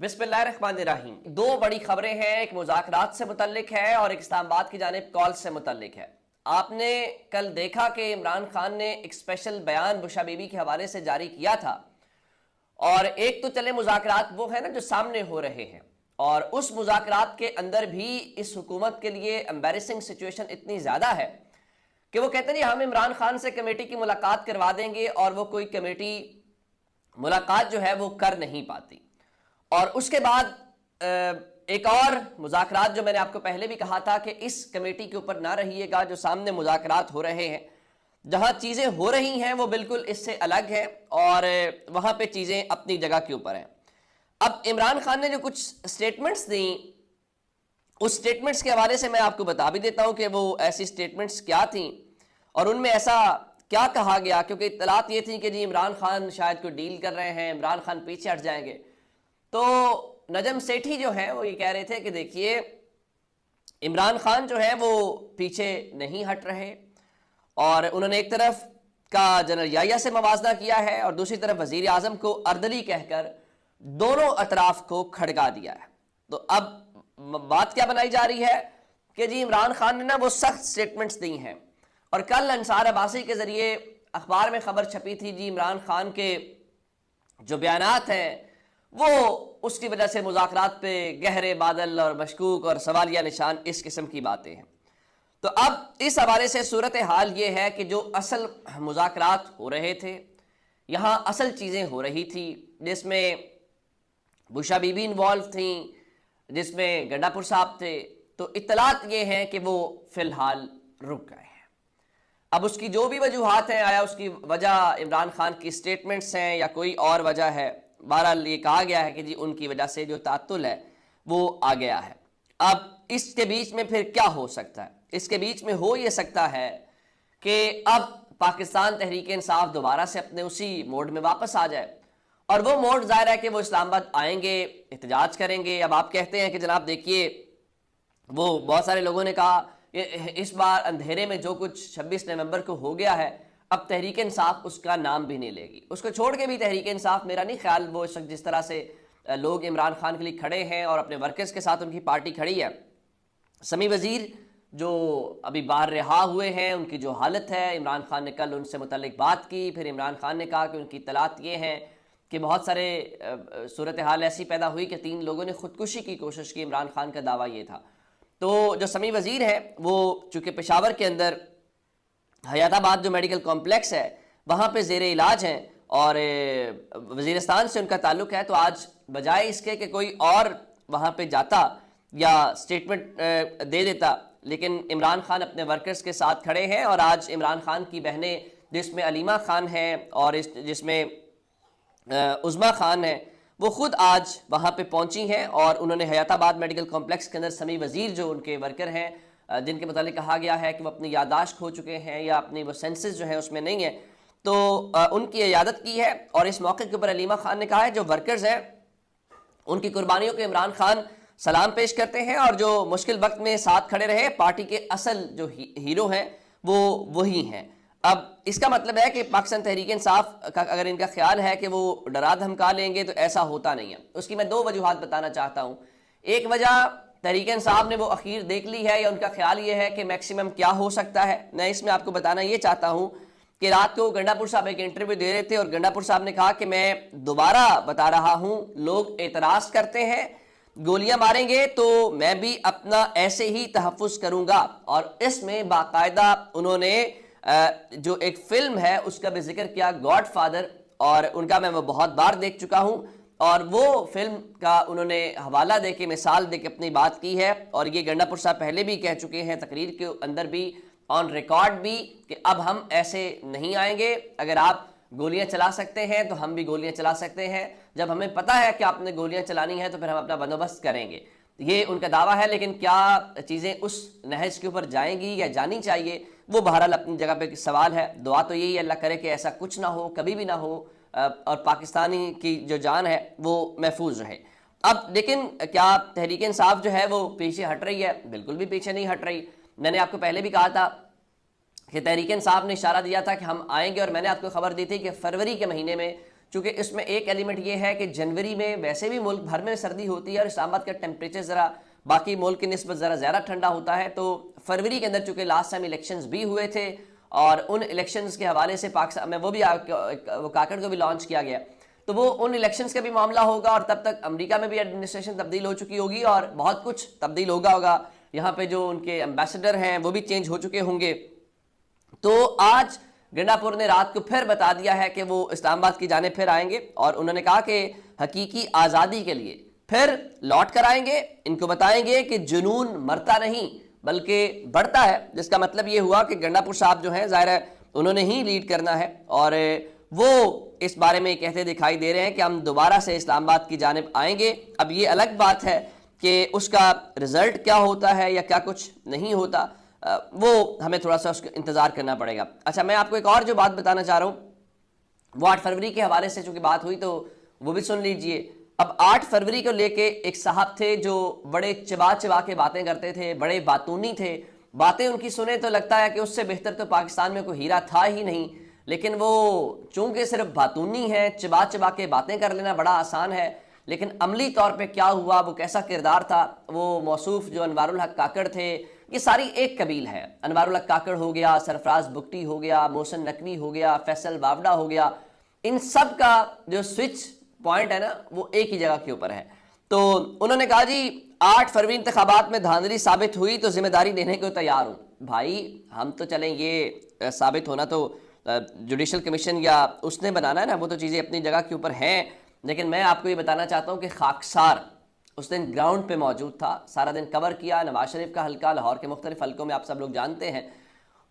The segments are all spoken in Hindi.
बिस्मिल्लाहिर्रहमानिर्रहीम। दो बड़ी खबरें हैं, एक मुज़ाकरात से मुतल्लिक है और एक इस्लामाबाद की जानिब कॉल से मुतल्लिक है। आपने कल देखा कि इमरान खान ने एक स्पेशल बयान बुशा बीबी के हवाले से जारी किया था, और एक तो चले मुज़ाकरात वो है ना जो सामने हो रहे हैं, और उस मुज़ाकरात के अंदर भी इस हुकूमत के लिए एम्बैरेसिंग सिचुएशन इतनी ज़्यादा है कि वो कहते नहीं हम इमरान खान से कमेटी की मुलाकात करवा देंगे, और वो कोई कमेटी मुलाकात जो है वो कर नहीं पाती। और उसके बाद एक और मुज़ाकरात जो मैंने आपको पहले भी कहा था कि इस कमेटी के ऊपर ना रहिएगा, जो सामने मुज़ाकरात हो रहे हैं, जहां चीज़ें हो रही हैं वो बिल्कुल इससे अलग है और वहां पे चीज़ें अपनी जगह के ऊपर हैं। अब इमरान खान ने जो कुछ स्टेटमेंट्स दी, उस स्टेटमेंट्स के हवाले से मैं आपको बता भी देता हूं कि वो ऐसी स्टेटमेंट्स क्या थी और उनमें ऐसा क्या कहा गया, क्योंकि इत्तलात ये थी कि जी इमरान खान शायद कोई डील कर रहे हैं, इमरान खान पीछे हट जाएंगे। तो नजम सेठी जो है वो ये कह रहे थे कि देखिए इमरान खान जो है वो पीछे नहीं हट रहे, और उन्होंने एक तरफ का जनरल याहिया से मवाजना किया है और दूसरी तरफ वजीर आजम को अर्दली कहकर दोनों अतराफ को खड़का दिया है। तो अब बात क्या बनाई जा रही है कि जी इमरान खान ने ना वो सख्त स्टेटमेंट्स दी हैं, और कल अंसार अब्बासी के जरिए अखबार में खबर छपी थी जी इमरान खान के जो बयानात हैं वो उसकी वजह से मुज़ाकरात पे गहरे बादल और मशकूक और सवालिया निशान, इस किस्म की बातें हैं। तो अब इस हवाले से सूरत हाल ये है कि जो असल मुज़ाकरात हो रहे थे, यहाँ असल चीज़ें हो रही थी, जिसमें बुशा बीबी इन्वॉल्व थी, जिसमें गंडापुर साहब थे। तो इत्तलात ये हैं कि वो फ़िलहाल रुक गए हैं। अब उसकी जो भी वजूहात हैं, आया उसकी वजह इमरान खान की स्टेटमेंट्स हैं या कोई और वजह है, बहरहाल ये कहा गया है कि जी उनकी वजह से जो तातुल है वो आ गया है। अब इसके बीच में फिर क्या हो सकता है? इसके बीच में हो ये सकता है कि अब पाकिस्तान तहरीक इंसाफ दोबारा से अपने उसी मोड में वापस आ जाए, और वो मोड जाहिर है कि वो इस्लामाबाद आएंगे, एहतजाज करेंगे। अब आप कहते हैं कि जनाब देखिए वो बहुत सारे लोगों ने कहा इस बार अंधेरे में जो कुछ 26 नवंबर को हो गया है, अब तहरीक इंसाफ उसका नाम भी नहीं लेगी। उसको छोड़ के भी तहरीक इंसाफ, मेरा नहीं ख्याल वो जिस तरह से लोग इमरान खान के लिए खड़े हैं और अपने वर्कर्स के साथ उनकी पार्टी खड़ी है। समी वज़ीर जो अभी बाहर रिहा हुए हैं, उनकी जो हालत है, इमरान खान ने कल उनसे मुतल्लिक बात की, फिर इमरान खान ने कहा कि उनकी इत्तलात ये हैं कि बहुत सारे सूरत हाल ऐसी पैदा हुई कि 3 लोगों ने ख़ुदकुशी की कोशिश की। इमरान खान का दावा ये था। तो जो समी वज़ीर है वो चूँकि पेशावर के अंदर हयाताबाद जो मेडिकल कॉम्प्लेक्स है वहाँ पे ज़ेर इलाज हैं और वज़ीरिस्तान से उनका ताल्लुक़ है, तो आज बजाय इसके कि कोई और वहाँ पे जाता या स्टेटमेंट दे देता, लेकिन इमरान खान अपने वर्कर्स के साथ खड़े हैं। और आज इमरान खान की बहनें, जिसमें अलीमा खान है और जिसमें उज़मा खान है, वो ख़ुद आज वहाँ पे पहुँची हैं और उन्होंने हयाताबाद मेडिकल कॉम्प्लेक्स के अंदर समी वज़ीर जो उनके वर्कर हैं, जिनके मुतालिक कहा गया है कि वो अपनी यादाश्त खो चुके हैं या अपनी वो सेंसेस जो है उसमें नहीं है, तो उनकी इयादत की है। और इस मौके के ऊपर अलीमा खान ने कहा है जो वर्कर्स हैं उनकी कुर्बानियों को इमरान खान सलाम पेश करते हैं, और जो मुश्किल वक्त में साथ खड़े रहे, पार्टी के असल जो हीरो हैं वो वही हैं। अब इसका मतलब है कि पाकिस्तान तहरीक इंसाफ का अगर इनका ख्याल है कि वो डरा धमका लेंगे तो ऐसा होता नहीं है। उसकी मैं 2 वजूहात बताना चाहता हूँ। एक वजह तहरीक इंसाफ ने वो अखीर देख ली है या उनका ख्याल ये है कि मैक्सिमम क्या हो सकता है। मैं इसमें आपको बताना ये चाहता हूँ कि रात को गंडापुर साहब एक इंटरव्यू दे रहे थे और गंडापुर साहब ने कहा कि मैं दोबारा बता रहा हूँ, लोग एतराज़ करते हैं, गोलियां मारेंगे तो मैं भी अपना ऐसे ही तहफ़्फ़ुज़ करूँगा। और इसमें बाकायदा उन्होंने जो एक फ़िल्म है उसका भी जिक्र किया, गॉडफादर, और उनका मैं वो बहुत बार देख चुका हूँ, और वो फिल्म का उन्होंने हवाला दे के, मिसाल दे के अपनी बात की है। और ये गंडापुर साहब पहले भी कह चुके हैं तकरीर के अंदर भी, ऑन रिकॉर्ड भी, कि अब हम ऐसे नहीं आएंगे, अगर आप गोलियां चला सकते हैं तो हम भी गोलियां चला सकते हैं, जब हमें पता है कि आपने गोलियां चलानी है तो फिर हम अपना बंदोबस्त करेंगे। ये उनका दावा है, लेकिन क्या चीज़ें उस नहज के ऊपर जाएंगी या जानी चाहिए, वो बहरहाल अपनी जगह पे सवाल है। दुआ तो यही अल्लाह करे कि ऐसा कुछ ना हो, कभी भी ना हो, और पाकिस्तानी की जो जान है वो महफूज रहे। अब लेकिन क्या तहरीक इंसाफ जो है वो पीछे हट रही है? बिल्कुल भी पीछे नहीं हट रही। मैंने आपको पहले भी कहा था कि तहरीक इंसाफ ने इशारा दिया था कि हम आएंगे, और मैंने आपको खबर दी थी कि फरवरी के महीने में चूंकि इसमें एक एलिमेंट ये है कि जनवरी में वैसे भी मुल्क भर में सर्दी होती है और इस्लामाबाद का टेम्परेचर ज़रा बाकी मुल्क की निस्बत ज़रा ज़्यादा ठंडा होता है, तो फरवरी के अंदर चूंकि लास्ट टाइम इलेक्शंस भी हुए थे और उन इलेक्शंस के हवाले से पाकिस्तान में वो काकड़ को भी लॉन्च किया गया, तो वो उन इलेक्शंस का भी मामला होगा और तब तक अमेरिका में भी एडमिनिस्ट्रेशन तब्दील हो चुकी होगी और बहुत कुछ तब्दील होगा। यहाँ पे जो उनके एम्बेसडर हैं वो भी चेंज हो चुके होंगे। तो आज गंडापुर ने रात को फिर बता दिया है कि वो इस्लामाबाद की जाने फिर आएंगे और उन्होंने कहा कि हकीकी आज़ादी के लिए फिर लौट कर आएंगे। इनको बताएंगे कि जुनून मरता नहीं बल्कि बढ़ता है, जिसका मतलब ये हुआ कि गंडापुर साहब जो हैं ज़ाहिर है उन्होंने ही लीड करना है और वो इस बारे में कहते दिखाई दे रहे हैं कि हम दोबारा से इस्लामाबाद की जानिब आएंगे। अब ये अलग बात है कि उसका रिजल्ट क्या होता है या क्या कुछ नहीं होता, वो हमें थोड़ा सा उसका इंतज़ार करना पड़ेगा। अच्छा, मैं आपको एक और जो बात बताना चाह रहा हूँ वो 8 फरवरी के हवाले से चूंकि बात हुई तो वो भी सुन लीजिए। अब 8 फरवरी को लेके एक साहब थे जो बड़े चिबा चिबा के बातें करते थे, बड़े बातूनी थे, बातें उनकी सुने तो लगता है कि उससे बेहतर तो पाकिस्तान में कोई हीरा था ही नहीं, लेकिन वो चूंकि सिर्फ बातूनी है, चिबा चिबा के बातें कर लेना बड़ा आसान है, लेकिन अमली तौर पे क्या हुआ, वो कैसा किरदार था, वो मौसूफ जो अनवारुल हक काकड़ थे, ये सारी एक कबील है। अनवारुल हक काकड़ हो गया, सरफराज बुगटी हो गया, मोहसिन नकवी हो गया, फैसल बावड़ा हो गया, इन सब का जो स्विच पॉइंट है ना वो एक ही जगह के ऊपर है। तो उन्होंने कहा जी 8 फरवरी इंतखाबात में धांधली साबित हुई तो जिम्मेदारी लेने को तैयार हूँ। भाई हम तो चलें, ये साबित होना तो जुडिशल कमीशन या उसने बनाना है ना, वो तो चीज़ें अपनी जगह के ऊपर हैं, लेकिन मैं आपको ये बताना चाहता हूँ कि खाकसार उस दिन ग्राउंड पे मौजूद था, सारा दिन कवर किया, नवाज शरीफ का हल्का, लाहौर के मुख्तलिफ हल्कों में आप सब लोग जानते हैं,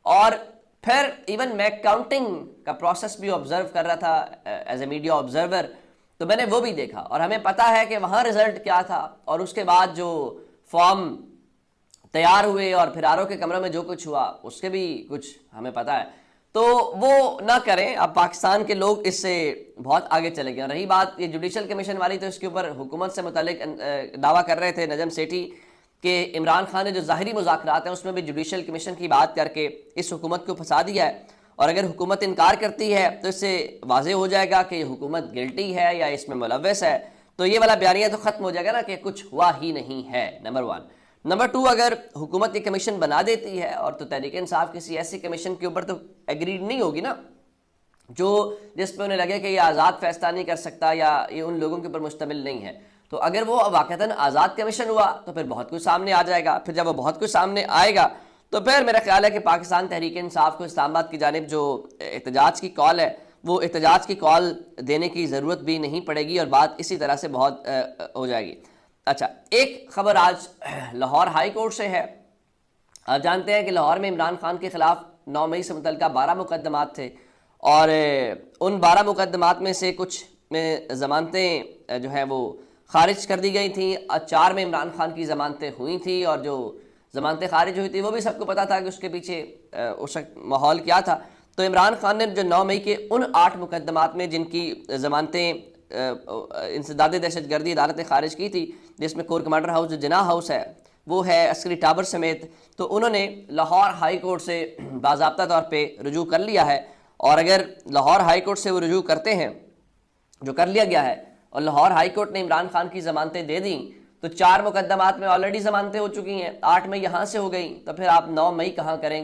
और फिर इवन मैं काउंटिंग का प्रोसेस भी ऑब्जर्व कर रहा था एज ए मीडिया ऑब्जर्वर, तो मैंने वो भी देखा और हमें पता है कि वहाँ रिजल्ट क्या था और उसके बाद जो फॉर्म तैयार हुए और फिर आरओ के कमरों में जो कुछ हुआ उसके भी कुछ हमें पता है। तो वो ना करें, अब पाकिस्तान के लोग इससे बहुत आगे चले गए। रही बात ये जुडिशल कमीशन वाली, तो इसके ऊपर हुकूमत से मुतालिक दावा कर रहे थे नजम सेठी कि इमरान खान ने जो ज़ाहिरी मुज़ाकरात हैं उसमें भी जुडिशल कमीशन की बात करके इस हुकूमत को फंसा दिया है, और अगर हुकूमत इनकार करती है तो इससे वाज़ेह हो जाएगा कि हुकूमत गिल्टी है या इसमें मुलव्वस है, तो ये वाला बयानिया तो ख़त्म हो जाएगा ना कि कुछ हुआ ही नहीं है, नंबर 1। नंबर 2, अगर हुकूमत ये कमीशन बना देती है और तो तहरीक इंसाफ किसी ऐसी कमीशन के ऊपर तो एग्रीड नहीं होगी ना जो जिस पे उन्हें लगे कि ये आज़ाद फैसला नहीं कर सकता या ये उन लोगों के ऊपर मुश्तमिल नहीं है। तो अगर वो वाक़तन आज़ाद कमीशन हुआ तो फिर बहुत कुछ सामने आ जाएगा। फिर जब वो बहुत कुछ सामने आएगा तो फिर मेरा ख्याल है कि पाकिस्तान तहरीक इंसाफ को इस्लामाबाद की जानिब जो एहतजाज की कॉल है वो एहतजाज की कॉल देने की ज़रूरत भी नहीं पड़ेगी और बात इसी तरह से बहुत हो जाएगी। अच्छा, एक खबर आज लाहौर हाई कोर्ट से है। आप जानते हैं कि लाहौर में इमरान खान के खिलाफ 9 मई से मुतल्लिका 12 मुकदमात थे और उन 12 मुकदमात में से कुछ में ज़मानतें जो हैं वो खारिज कर दी गई थी, 4 में इमरान खान की ज़मानतें हुई थी और जो ज़मानतें खारिज हुई थी वो भी सबको पता था कि उसके पीछे उस वक्त माहौल क्या था। तो इमरान खान ने जो 9 मई के उन 8 मुकदमात में जिनकी ज़मानतें इंसदाद दहशतगर्दी अदालत ने खारिज की थी, जिसमें कोर कमांडर हाउस जो जिना हाउस है वो है, अस्करी टावर समेत, तो उन्होंने लाहौर हाई कोर्ट से बाज़ाब्ता तौर पे रुजू कर लिया है। और अगर लाहौर हाई कोर्ट से वो रुजू करते हैं जो कर लिया गया है और लाहौर हाई कोर्ट ने इमरान खान की ज़मानतें दे दी तो 4 मुकदमात में ऑलरेडी ज़मानतें हो चुकी हैं, 8 मई यहाँ से हो गई, तो फिर आप 9 मई कहाँ करेंगे?